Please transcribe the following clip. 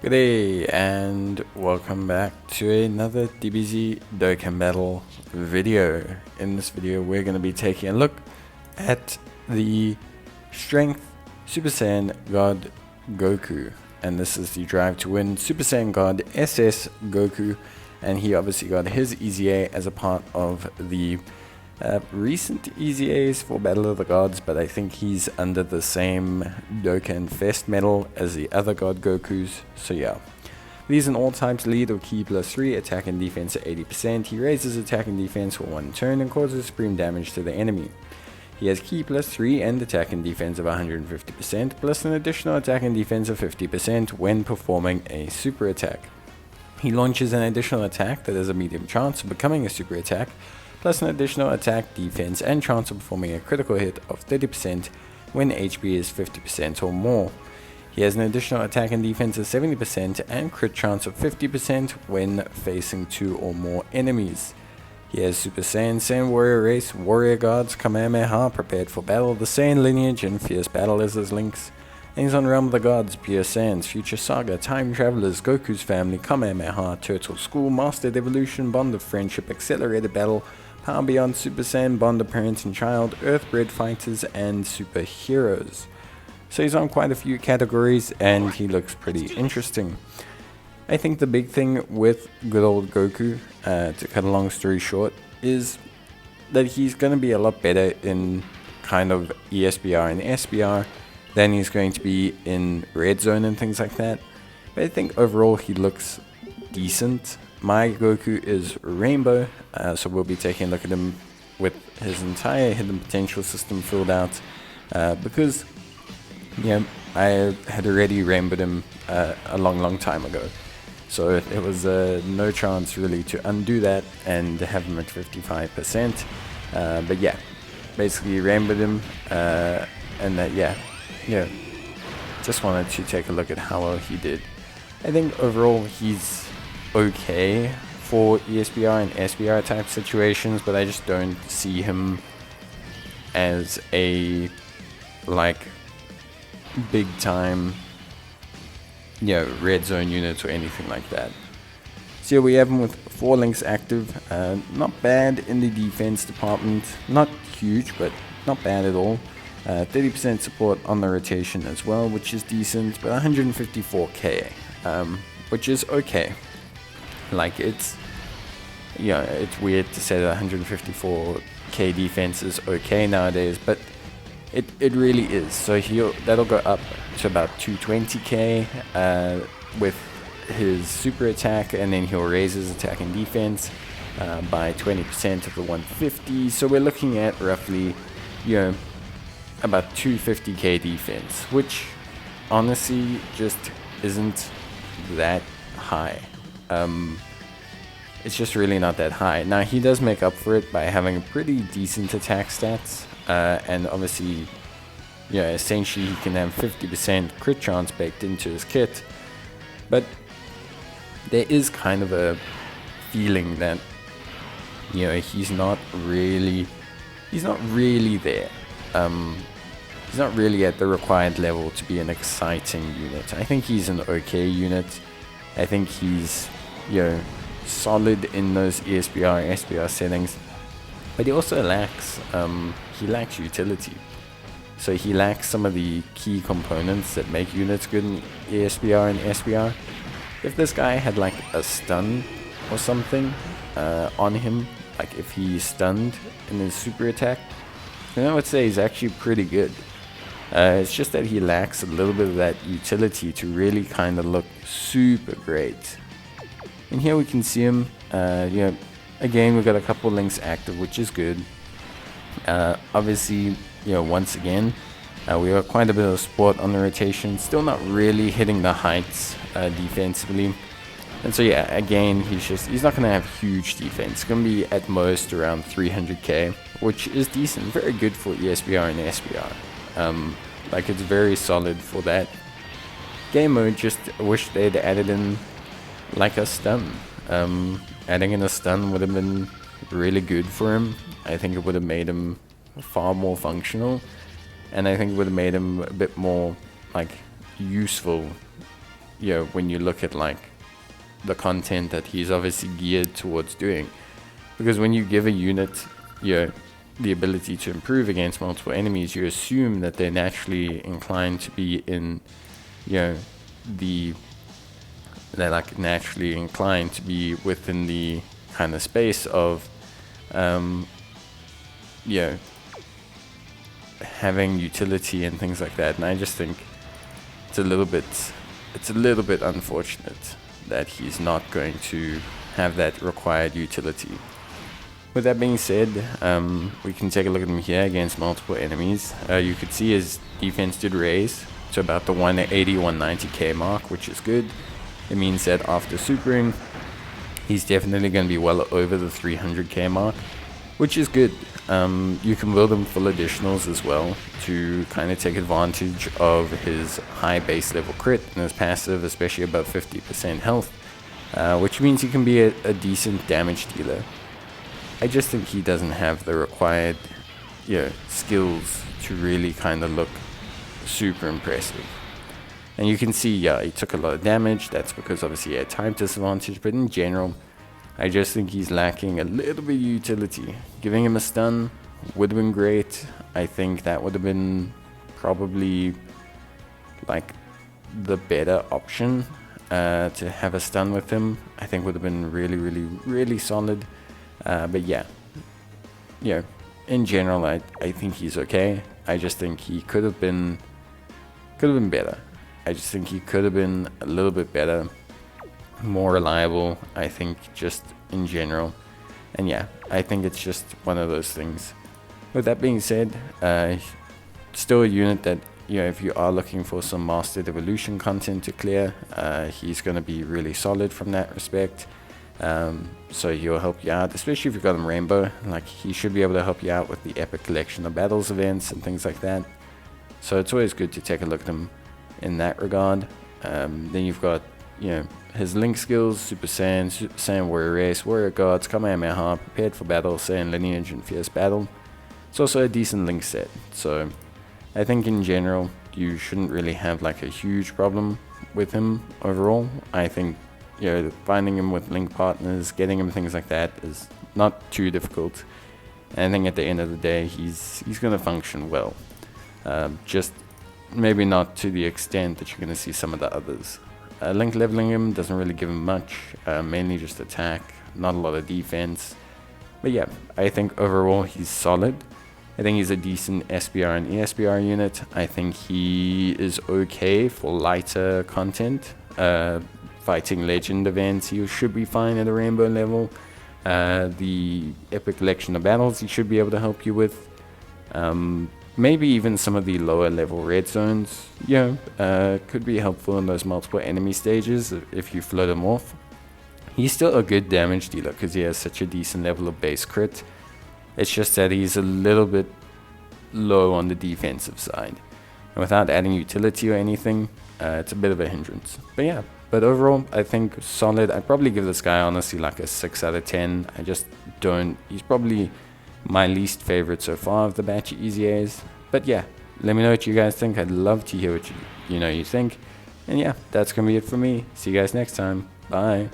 G'day and welcome back to another DBZ Dokkan battle video. In this video we're going to be taking a look at the Strength Super Saiyan God Goku, and this is the Drive to Win Super Saiyan God SS Goku, and he obviously got his EZA as a part of the recent EZAs for Battle of the Gods, but I think he's under the same Dokkan Fest medal as the other God Gokus, so yeah. He's an all types lead or key +3, attack and defense at 80%. He raises attack and defense for one turn and causes supreme damage to the enemy. He has key +3 and attack and defense of 150%, plus an additional attack and defense of 50% when performing a super attack. He launches an additional attack that has a medium chance of becoming a super attack, plus an additional attack, defense, and chance of performing a critical hit of 30% when HP is 50% or more. He has an additional attack and defense of 70% and crit chance of 50% when facing 2 or more enemies. He has Super Saiyan, Saiyan Warrior Race, Warrior Gods, Kamehameha, Prepared for Battle, the Saiyan Lineage, and Fierce Battle as his links. And he's on Realm of the Gods, Pure Saiyans, Future Saga, Time Travelers, Goku's Family, Kamehameha, Turtle School, Mastered Evolution, Bond of Friendship, Accelerated Battle, Power Beyond Super Saiyan, Bond of Parents and Child, Earthbred Fighters, and Superheroes. So he's on quite a few categories and he looks pretty interesting. I think the big thing with good old Goku, to cut a long story short, is that he's going to be a lot better in kind of ESBR and SBR than he's going to be in Red Zone and things like that. But I think overall he looks decent. My Goku is Rainbow, so we'll be taking a look at him with his entire hidden potential system filled out, because I had already rainbowed him a long time ago, so it was no chance really to undo that and have him at 55%, but yeah, basically rainbowed him, and that just wanted to take a look at how well he did. I think overall he's okay for ESBR and SBR type situations, but I just don't see him as a big time red zone unit or anything like that. So we have him with 4 links active, not bad in the defense department, not huge but not bad at all. 30% support on the rotation as well, which is decent, but 154k, which is okay. It's weird to say that 154k defense is okay nowadays, but it really is. So that'll go up to about 220k with his super attack, and then he'll raise his attack and defense by 20% of the 150. So we're looking at roughly about 250k defense, which honestly just isn't that high. It's just really not that high. Now he does make up for it by having a pretty decent attack stats, and obviously essentially he can have 50% crit chance baked into his kit, but there is kind of a feeling that he's not really there. He's not really at the required level to be an exciting unit. I think he's an okay unit. I think he's solid in those ESBR, SBR settings, but he also lacks utility. So he lacks some of the key components that make units good in ESBR and SBR. If this guy had like a stun or something on him, like if he stunned in his super attack, then I would say he's actually pretty good. It's just that he lacks a little bit of that utility to really kind of look super great. And here we can see him, again we've got a couple links active, which is good. Obviously, once again, we got quite a bit of support on the rotation, still not really hitting the heights defensively. And so again, he's not going to have huge defense. It's going to be at most around 300k, which is decent, very good for ESBR and SBR. It's very solid for that. Game mode, just wish they'd added in like a stun. Adding in a stun would have been really good for him. I think it would have made him far more functional, and I think it would have made him a bit more useful when you look at like the content that he's obviously geared towards doing. Because when you give a unit the ability to improve against multiple enemies, you assume that they're naturally inclined to be in they're like naturally inclined to be within the kind of space of having utility and things like that. And I just think it's a little bit unfortunate that he's not going to have that required utility. With that being said, we can take a look at him here against multiple enemies. You could see his defense did raise to about the 180-190k mark, which is good. It means that after supering, he's definitely going to be well over the 300k mark, which is good. You can build him full additionals as well to kind of take advantage of his high base level crit and his passive, especially above 50% health, which means he can be a decent damage dealer. I just think he doesn't have the required skills to really kind of look super impressive. And you can see, he took a lot of damage. That's because obviously he had time disadvantage, but in general, I just think he's lacking a little bit of utility. Giving him a stun would have been great. I think that would have been probably like the better option to have a stun with him. I think would have been really, really, really solid. But in general, I think he's okay. I just think he could have been better. I just think he could have been a little bit better, more reliable, I think, just in general. And I think it's just one of those things. With that being said, still a unit that, if you are looking for some Mastered Evolution content to clear, he's going to be really solid from that respect. So he'll help you out, especially if you've got him Rainbow. Like, he should be able to help you out with the Epic Collection of Battles events and things like that. So it's always good to take a look at him in that regard. Then you've got, his Link skills: Super Saiyan, Super Saiyan Warrior Race, Warrior Gods, Kamehameha, Prepared for Battle, Saiyan Lineage, and Fierce Battle. It's also a decent Link set. So I think in general, you shouldn't really have like a huge problem with him overall. I think finding him with Link partners, getting him things like that is not too difficult. And I think at the end of the day, he's going to function well. Just maybe not to the extent that you're going to see some of the others. Link leveling him doesn't really give him much, mainly just attack, not a lot of defense. But I think overall he's solid. I think he's a decent SBR and ESBR unit. I think he is okay for lighter content. Fighting legend events, he should be fine at a rainbow level. The Epic Collection of Battles, he should be able to help you with. Maybe even some of the lower level red zones, could be helpful in those multiple enemy stages if you float him off. He's still a good damage dealer because he has such a decent level of base crit. It's just that he's a little bit low on the defensive side. And without adding utility or anything, it's a bit of a hindrance. But overall, I think solid. I'd probably give this guy honestly like a 6 out of 10. I just don't. He's probably my least favorite so far of the batch of Easy A's. But let me know what you guys think. I'd love to hear what you think. And that's gonna be it for me. See you guys next time. Bye.